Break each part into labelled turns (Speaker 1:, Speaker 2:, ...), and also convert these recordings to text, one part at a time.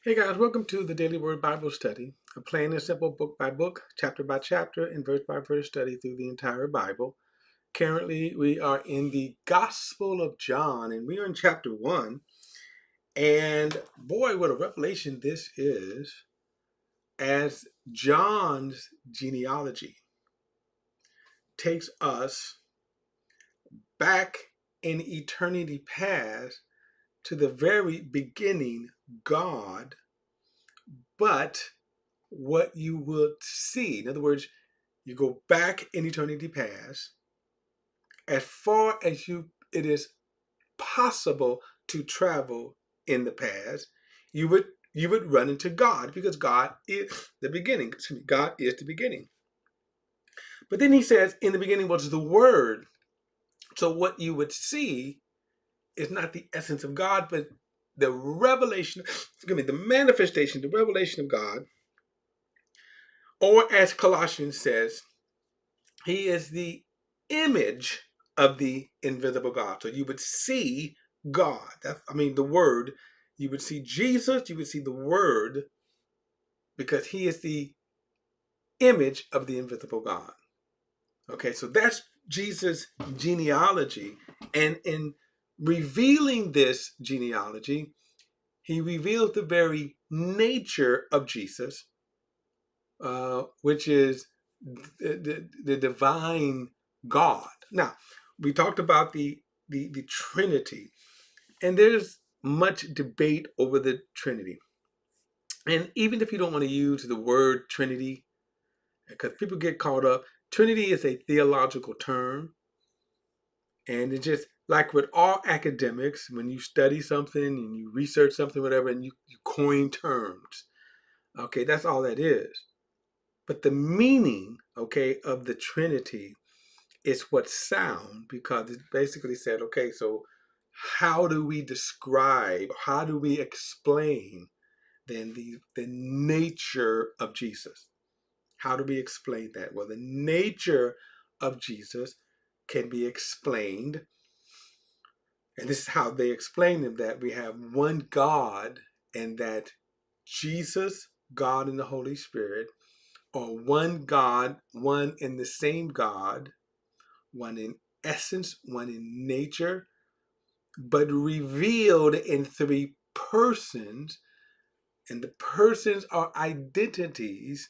Speaker 1: Hey guys, welcome to the Daily Word Bible Study, a plain and simple book by book, chapter by chapter, and verse by verse study through the entire Bible. Currently, we are in the Gospel of John, and we are in chapter 1. And boy, what a revelation this is as John's genealogy takes us back in eternity past to the very beginning God, but what you will see. In other words, you go back in eternity past as far as it is possible to travel in the past. You would run into God because God is the beginning. Excuse me, God is the beginning. But then he says, in the beginning was the Word. So what you would see is not the essence of God, but the revelation, excuse me, the manifestation, the revelation of God. Or as Colossians says, he is the image of the invisible God. So you would see God. The Word. You would see Jesus, you would see the Word, because he is the image of the invisible God. Okay, so that's Jesus' genealogy. And in revealing this genealogy, he reveals the very nature of Jesus, which is the divine God. Now, we talked about the Trinity, and there's much debate over the Trinity. And even if you don't want to use the word Trinity, because people get caught up, Trinity is a theological term, and it's just like with all academics, when you study something and you research something, whatever, and you coin terms. Okay, that's all that is. But the meaning, okay, of the Trinity is what's sound, because it basically said, okay, so how do we describe, how do we explain then the nature of Jesus? How do we explain that? Well, the nature of Jesus can be explained, and this is how they explain it, that we have one God, and that Jesus, God and the Holy Spirit, are one God, one in the same God, one in essence, one in nature, but revealed in three persons. And the persons are identities,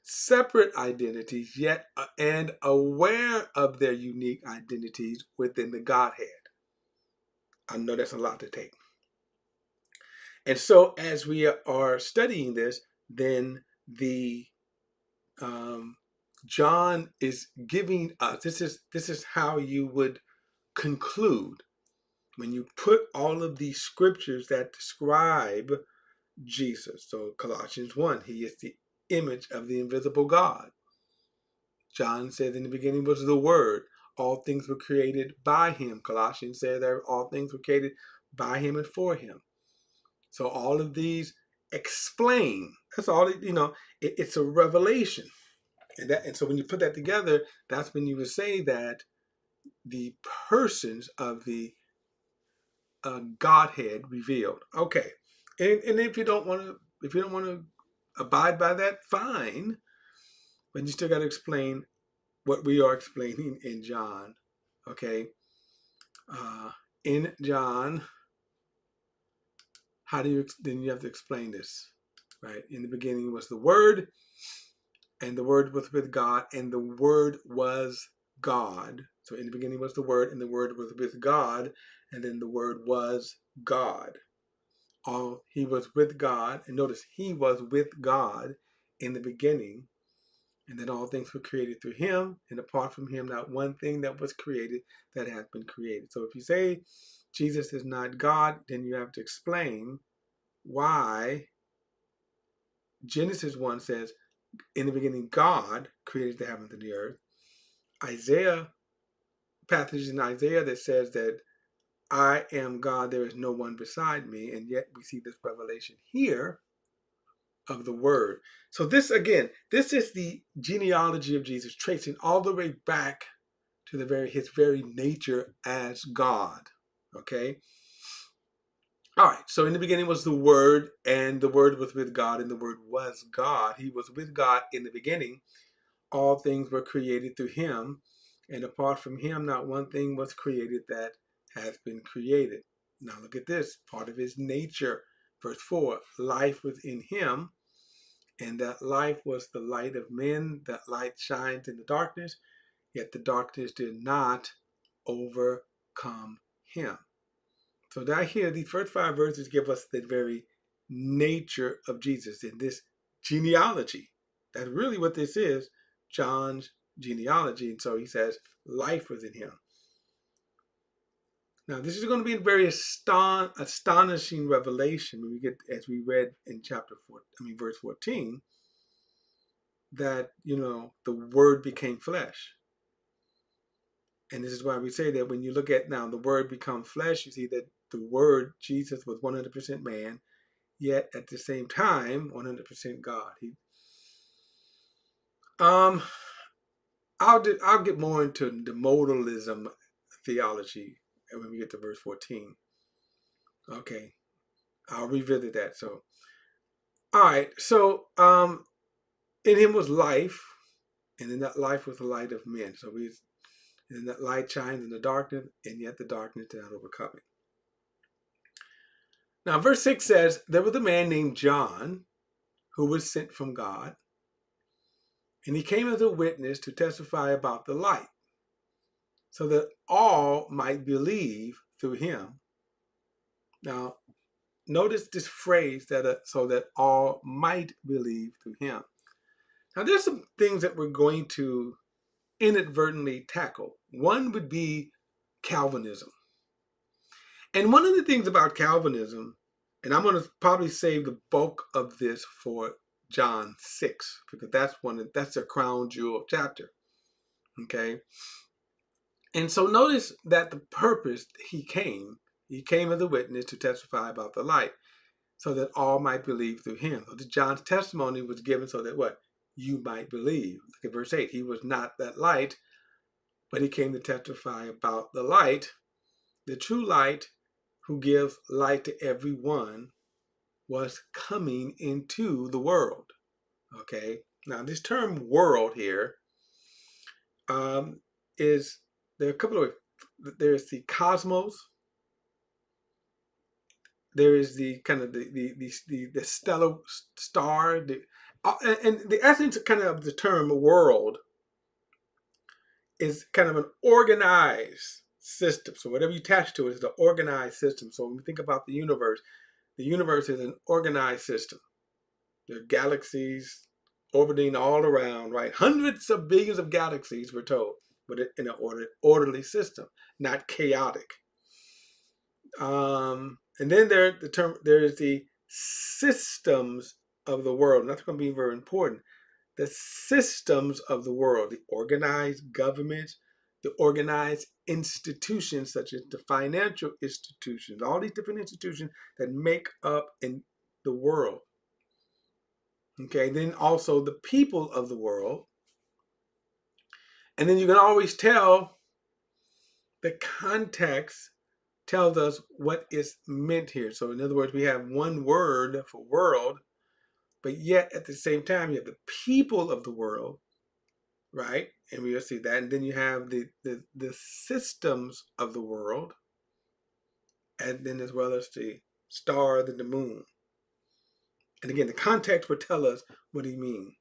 Speaker 1: separate identities, yet and aware of their unique identities within the Godhead. I know that's a lot to take. And so as we are studying this, then the John is giving us, this is how you would conclude when you put all of these scriptures that describe Jesus. So Colossians 1, he is the image of the invisible God. John said in the beginning was the Word. All things were created by him. Colossians said that all things were created by him and for him. So all of these explain. That's all, it's a revelation. And so when you put that together, that's when you would say that the persons of the Godhead revealed. Okay, and if you don't want to abide by that, fine. But you still got to explain what we are explaining in John. Okay, uh, in John, how do you then you have to explain this, right? In the beginning was the Word, and the Word was with God, and the Word was God. So in the beginning was the Word, and the Word was with God, and then the Word was God. He was with God, and notice he was with God in the beginning, and then all things were created through him, and apart from him, not one thing that was created that has been created. So if you say Jesus is not God, then you have to explain why Genesis 1 says, in the beginning, God created the heavens and the earth. Isaiah, passage in Isaiah that says that I am God, there is no one beside me, and yet we see this revelation here of the Word. So this, again, this is the genealogy of Jesus, tracing all the way back to his very nature as God. Okay. All right, so in the beginning was the Word, and the Word was with God, and the Word was God. He was with God in the beginning. All things were created through him, and apart from him, not one thing was created that has been created. Now look at this, part of his nature. Verse 4, life was in him, and that life was the light of men. That light shines in the darkness, yet the darkness did not overcome him. So down here, these first 5 verses give us the very nature of Jesus in this genealogy. That's really what this is, John's genealogy. And so he says, life was in him. Now, this is going to be a very astonishing revelation when we get, as we read in verse 14, that, the Word became flesh. And this is why we say that when you look at now the Word become flesh, you see that the Word, Jesus, was 100% man, yet at the same time 100% God. I'll get more into the modalism theology when we get to verse 14. Okay, I'll revisit that. So, all right. So, in him was life, and in that life was the light of men. So and that light shines in the darkness, and yet the darkness did not overcome it. Now, verse 6 says, there was a man named John who was sent from God, and he came as a witness to testify about the light, so that all might believe through him. Now, notice this phrase so that all might believe through him. Now, there's some things that we're going to inadvertently tackle. One would be Calvinism. And one of the things about Calvinism, and I'm going to probably save the bulk of this for John 6, because that's a crown jewel chapter. Okay? And so notice that the purpose he came as a witness to testify about the light, so that all might believe through him. So John's testimony was given so that what? You might believe. Look at verse 8. He was not that light, but he came to testify about the light, the true light, who gives light to everyone, was coming into the world. Okay? Now, this term world here is, there are a couple of, there's the cosmos, there is the kind of the stellar star, and the essence kind of the term world is kind of an organized system. So whatever you attach to it is an organized system. So when we think about the universe is an organized system. There are galaxies orbiting all around, right? Hundreds of billions of galaxies, we're told, but in an orderly system, not chaotic. And then there is the systems of the world. And that's going to be very important. The systems of the world, the organized governments, the organized institutions such as the financial institutions, all these different institutions that make up in the world. Okay, then also the people of the world. And then you can always tell the context tells us what is meant here. So in other words, we have one word for world, but yet at the same time, you have the people of the world, right? And we'll see that. And then you have the systems of the world, and then as well as the stars and the moon. And again, the context will tell us what he means.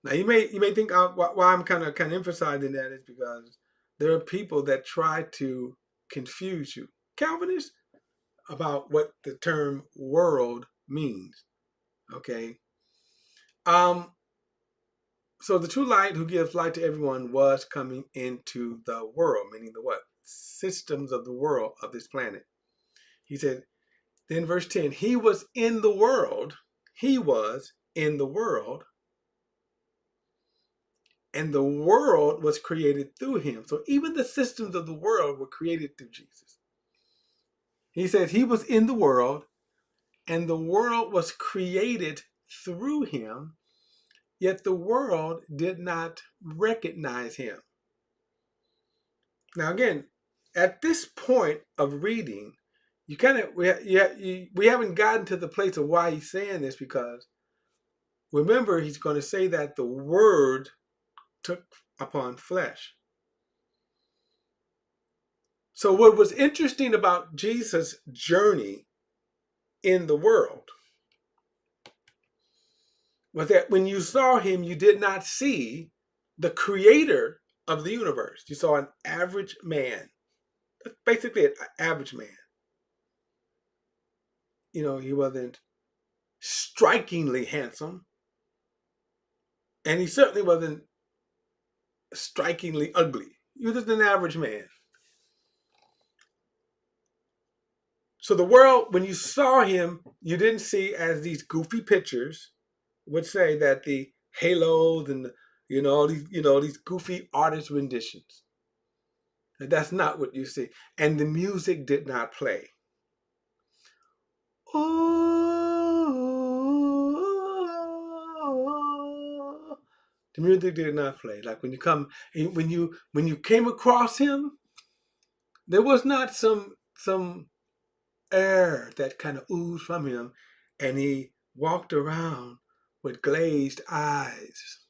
Speaker 1: Now you may think why I'm kind of emphasizing that is because there are people that try to confuse you, Calvinists, about what the term world means. Okay. So the true light who gives light to everyone was coming into the world, meaning the what? Systems of the world of this planet. He said, then verse 10, he was in the world. He was in the world. And the world was created through him. So even the systems of the world were created through Jesus. He says he was in the world, and the world was created through him, yet the world did not recognize him. Now again, at this point of reading, you kind of we haven't gotten to the place of why he's saying this, because remember, he's going to say that the Word took upon flesh. So what was interesting about Jesus' journey in the world was that when you saw him, you did not see the creator of the universe. You saw an average man, basically an average man. You know, he wasn't strikingly handsome, and he certainly wasn't strikingly ugly. He was just an average man. So the world, when you saw him, you didn't see as these goofy pictures would say, that the halos and these goofy artist renditions. That's not what you see. And the music did not play. Oh, the music did not play. Like when you came across him, there was not some air that kind of oozed from him, and he walked around with glazed eyes,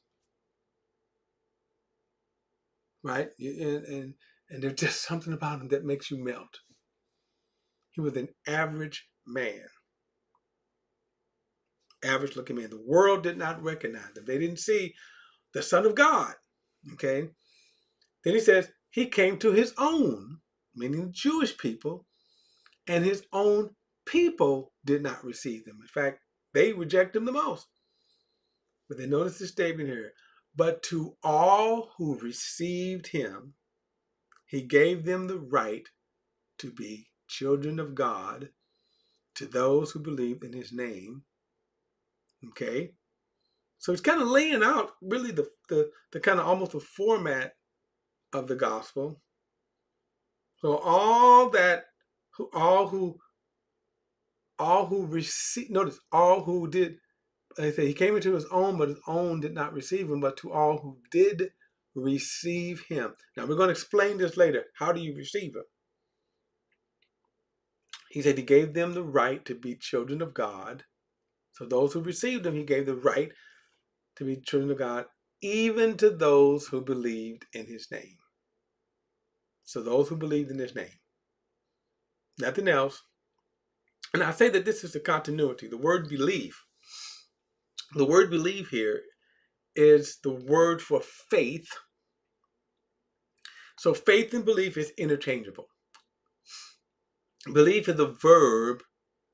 Speaker 1: right? And there's just something about him that makes you melt. He was an average man, average looking man. The world did not recognize him. They didn't see the Son of God. Okay. Then he says he came to his own, meaning the Jewish people, and his own people did not receive him. In fact, they reject him the most. But then notice this statement here. But to all who received him, he gave them the right to be children of God, to those who believe in his name. Okay. So it's kind of laying out really the kind of almost the format of the gospel. So all who received, notice, all who did, they say he came into his own, but his own did not receive him, but to all who did receive him. Now we're going to explain this later. How do you receive him? He said he gave them the right to be children of God. So those who received him, he gave the right to be children of God, even to those who believed in his name. So those who believed in his name. Nothing else. And I say that this is the continuity. The word believe here is the word for faith. So faith and belief is interchangeable. Belief is a verb,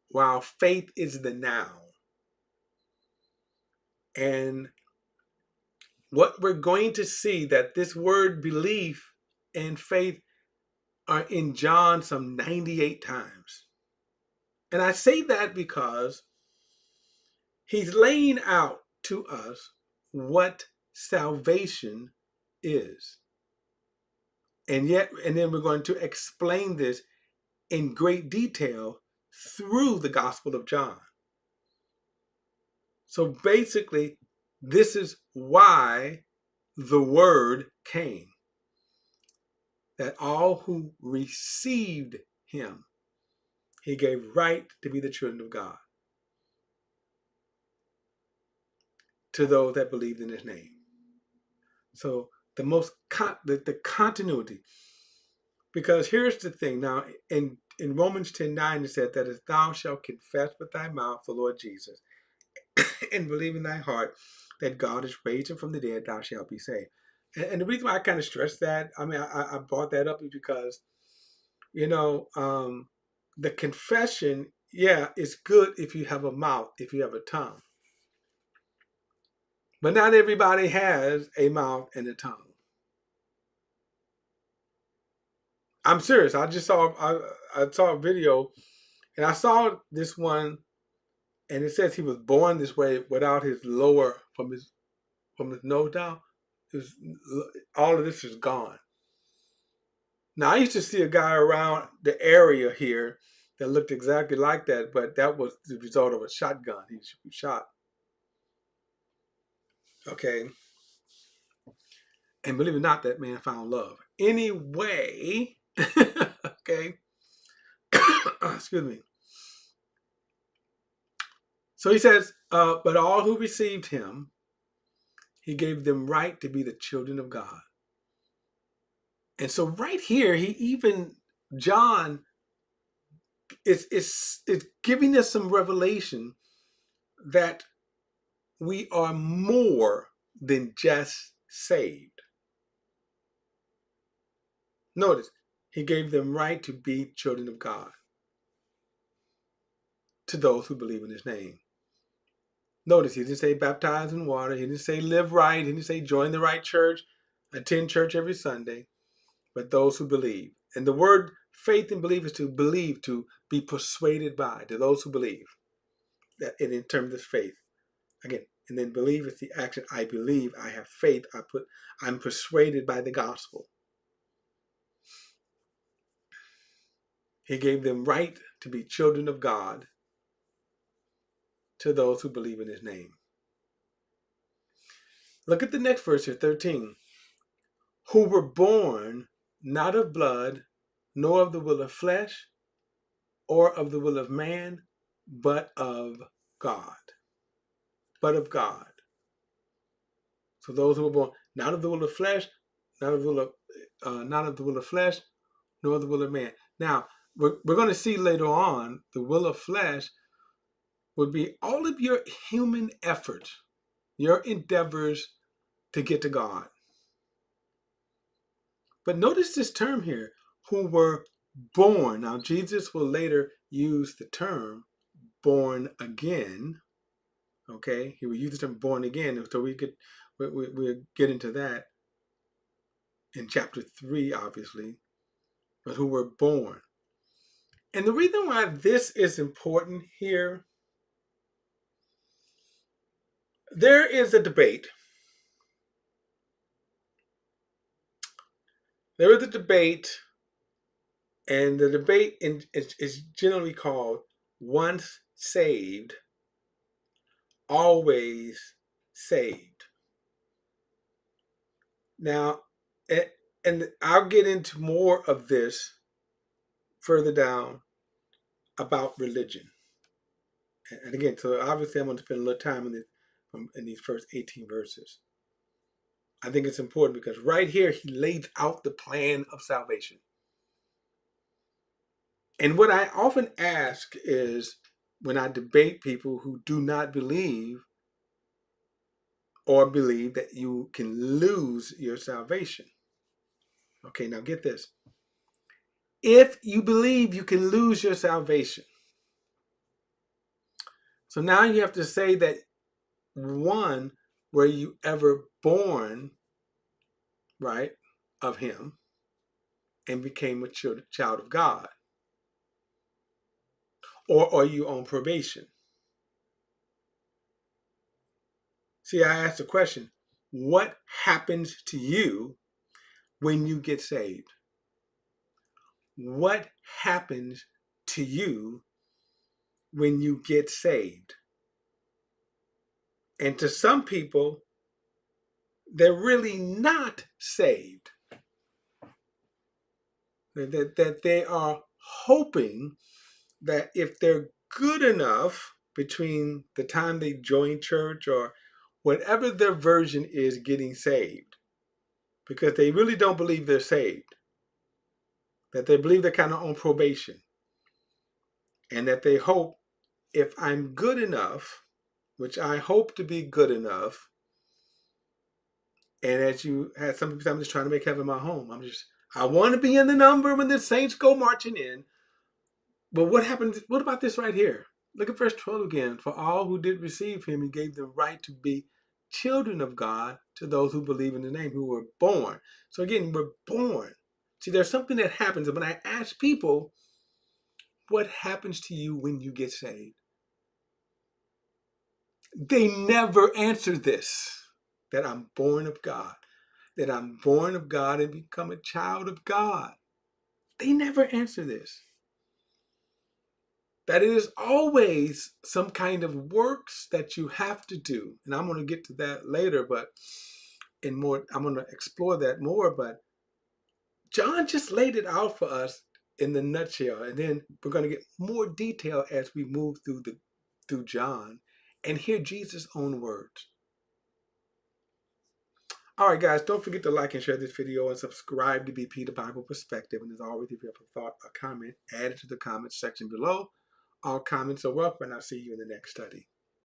Speaker 1: while faith is the noun. And what we're going to see, that this word belief and faith are in John some 98 times. And I say that because he's laying out to us what salvation is. And then we're going to explain this in great detail through the Gospel of John. So basically, this is why the Word came. That all who received him, he gave right to be the children of God, to those that believed in his name. So the continuity, because here's the thing. Now in Romans 10:9 it said that if thou shalt confess with thy mouth the Lord Jesus and believe in thy heart that God is raised him from the dead, thou shalt be saved. And the reason why I kind of stress that, I brought that up is because, the confession, is good if you have a mouth, if you have a tongue. But not everybody has a mouth and a tongue. I'm serious. I saw a video, and I saw this one, and it says he was born this way without his lower, from his nose down. All of this is gone. Now I used to see a guy around the area here that looked exactly like that, but that was the result of a shotgun. He shot. Okay. And believe it or not, that man found love. Anyway, okay. Excuse me. So he says, but all who received him, he gave them right to be the children of God. And so right here, John is giving us some revelation that we are more than just saved. Notice, he gave them right to be children of God to those who believe in his name. Notice, he didn't say baptize in water. He didn't say live right. He didn't say join the right church, attend church every Sunday, but those who believe. And the word faith and believe is to believe, to be persuaded by, to those who believe. That in terms of faith. Again, and then believe is the action. I believe, I have faith, I'm persuaded by the gospel. He gave them right to be children of God to those who believe in his name. Look at the next verse here, 13. Who were born not of blood, nor of the will of flesh, or of the will of man, but of God. But of God. So those who were born not of the will of flesh, not of the will of flesh, nor the will of man. Now, we're going to see later on the will of flesh would be all of your human efforts, your endeavors to get to God. But notice this term here, who were born. Now, Jesus will later use the term born again. Okay, he will use the term born again. So we'll get into that in chapter 3, obviously. But who were born. And the reason why this is important here, there is a debate. There is a debate, and the debate is generally called once saved, always saved. Now, and I'll get into more of this further down about religion. And again, so obviously I'm going to spend a little time in these first 18 verses. I think it's important because right here he lays out the plan of salvation. And what I often ask is when I debate people who do not believe or believe that you can lose your salvation. Okay, now get this. If you believe you can lose your salvation, so now you have to say that one, were you ever born, right, of him and became a child of God? Or are you on probation? See, I asked the question, what happens to you when you get saved? What happens to you when you get saved? And to some people, they're really not saved. That they are hoping that if they're good enough between the time they join church or whatever their version is getting saved, because they really don't believe they're saved, that they believe they're kind of on probation, and that they hope if I'm good enough, which I hope to be good enough, and as you had some people say, I'm just trying to make heaven my home. I want to be in the number when the saints go marching in. But what happens? What about this right here? Look at verse 12 again. For all who did receive him, he gave them right to be children of God to those who believe in the name, who were born. So again, we're born. See, there's something that happens. And when I ask people, what happens to you when you get saved? They never answer this, that I'm born of God, that I'm born of God and become a child of God. They never answer this. That it is always some kind of works that you have to do. And I'm going to get to that later, but I'm going to explore that more. But John just laid it out for us in the nutshell. And then we're going to get more detail as we move through John and hear Jesus' own words. All right, guys, don't forget to like and share this video and subscribe to BP the Bible Perspective. And as always, if you have a thought or comment, add it to the comments section below. All comments are welcome, and I'll see you in the next study.